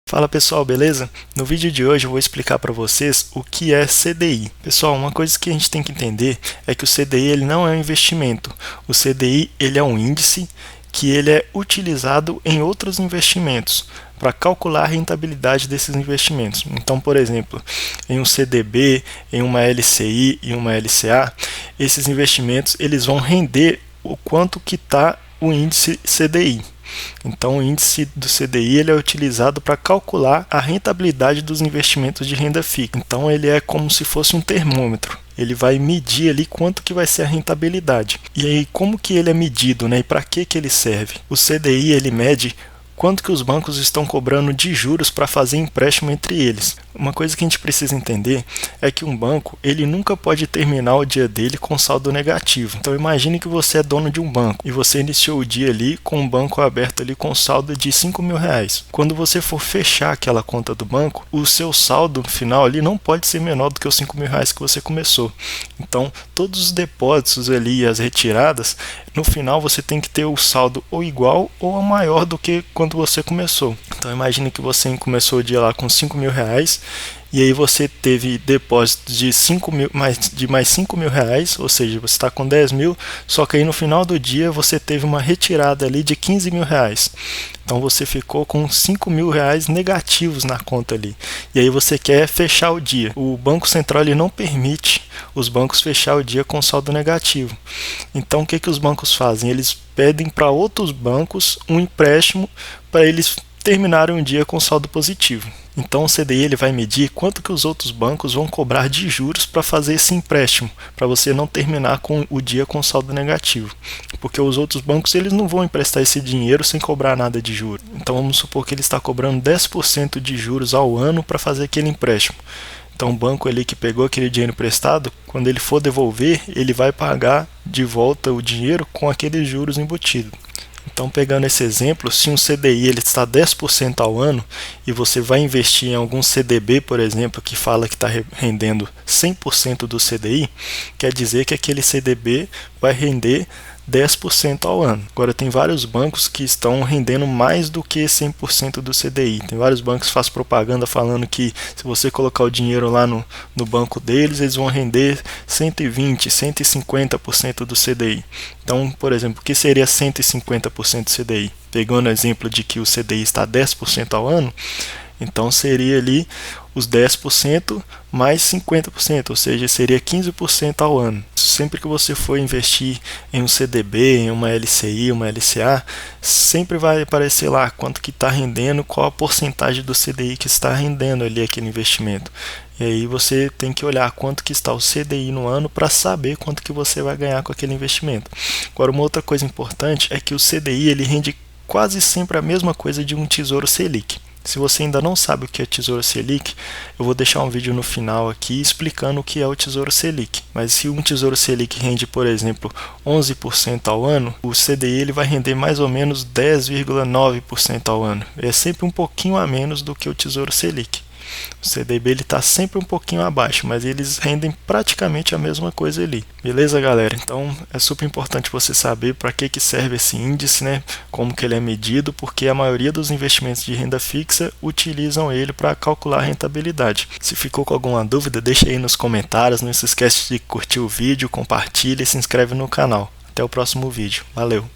Fala pessoal, beleza? No vídeo de hoje eu vou explicar para vocês o que é CDI. Pessoal, uma coisa que a gente tem que entender é que o CDI ele não é um investimento. O CDI ele é um índice que ele é utilizado em outros investimentos para calcular a rentabilidade desses investimentos. Então, por exemplo, em um CDB, em uma LCI e uma LCA, esses investimentos eles vão render o quanto que está o índice CDI. Então, o índice do CDI ele é utilizado para calcular a rentabilidade dos investimentos de renda fixa. Então, ele é como se fosse um termômetro. Ele vai medir ali quanto que vai ser a rentabilidade. E aí, como que ele é medido, né? E para que ele serve? O CDI ele mede quanto que os bancos estão cobrando de juros para fazer empréstimo entre eles. Uma coisa que a gente precisa entender é que um banco ele nunca pode terminar o dia dele com saldo negativo. Então imagine que você é dono de um banco e você iniciou o dia ali com um banco aberto ali com saldo de R$ 5.000. Quando você for fechar aquela conta do banco, o seu saldo final ali não pode ser menor do que os R$ 5.000 que você começou. Então todos os depósitos ali e as retiradas, no final você tem que ter o saldo ou igual ou maior do que quando você começou. Então imagine que você começou o dia lá com R$ 5.000 e aí você teve depósitos de mais R$ 5.000, ou seja, você está com 10 mil, só que aí no final do dia você teve uma retirada ali de R$ 15.000. Então você ficou com R$ 5.000 negativos na conta ali. E aí você quer fechar o dia. O Banco Central ele não permite os bancos fechar o dia com saldo negativo. Então o que os bancos fazem? Eles pedem para outros bancos um empréstimo para eles terminarem um dia com saldo positivo. Então o CDI ele vai medir quanto que os outros bancos vão cobrar de juros para fazer esse empréstimo, para você não terminar com o dia com saldo negativo. Porque os outros bancos eles não vão emprestar esse dinheiro sem cobrar nada de juros. Então vamos supor que ele está cobrando 10% de juros ao ano para fazer aquele empréstimo. Então o banco ali que pegou aquele dinheiro emprestado, quando ele for devolver, ele vai pagar de volta o dinheiro com aqueles juros embutidos. Então, pegando esse exemplo, se um CDI ele está 10% ao ano e você vai investir em algum CDB, por exemplo, que fala que está rendendo 100% do CDI, quer dizer que aquele CDB vai render 10% ao ano. Agora, tem vários bancos que estão rendendo mais do que 100% do CDI. Tem vários bancos que fazem propaganda falando que se você colocar o dinheiro lá no banco deles, eles vão render 120%, 150% do CDI. Então, por exemplo, o que seria 150% do CDI? Pegando o exemplo de que o CDI está 10% ao ano, então seria ali os 10% mais 50%, ou seja, seria 15% ao ano. Sempre que você for investir em um CDB, em uma LCI, uma LCA, sempre vai aparecer lá quanto que está rendendo, qual a porcentagem do CDI que está rendendo ali aquele investimento. E aí você tem que olhar quanto que está o CDI no ano para saber quanto que você vai ganhar com aquele investimento. Agora, uma outra coisa importante é que o CDI ele rende quase sempre a mesma coisa de um Tesouro Selic. Se você ainda não sabe o que é Tesouro Selic, eu vou deixar um vídeo no final aqui explicando o que é o Tesouro Selic. Mas se um Tesouro Selic rende, por exemplo, 11% ao ano, o CDI ele vai render mais ou menos 10,9% ao ano. É sempre um pouquinho a menos do que o Tesouro Selic. O CDB está sempre um pouquinho abaixo, mas eles rendem praticamente a mesma coisa ali. Beleza, galera? Então é super importante você saber para que serve esse índice, né? Como que ele é medido, porque a maioria dos investimentos de renda fixa utilizam ele para calcular a rentabilidade. Se ficou com alguma dúvida, deixa aí nos comentários. Não se esquece de curtir o vídeo, compartilha e se inscreve no canal. Até o próximo vídeo. Valeu!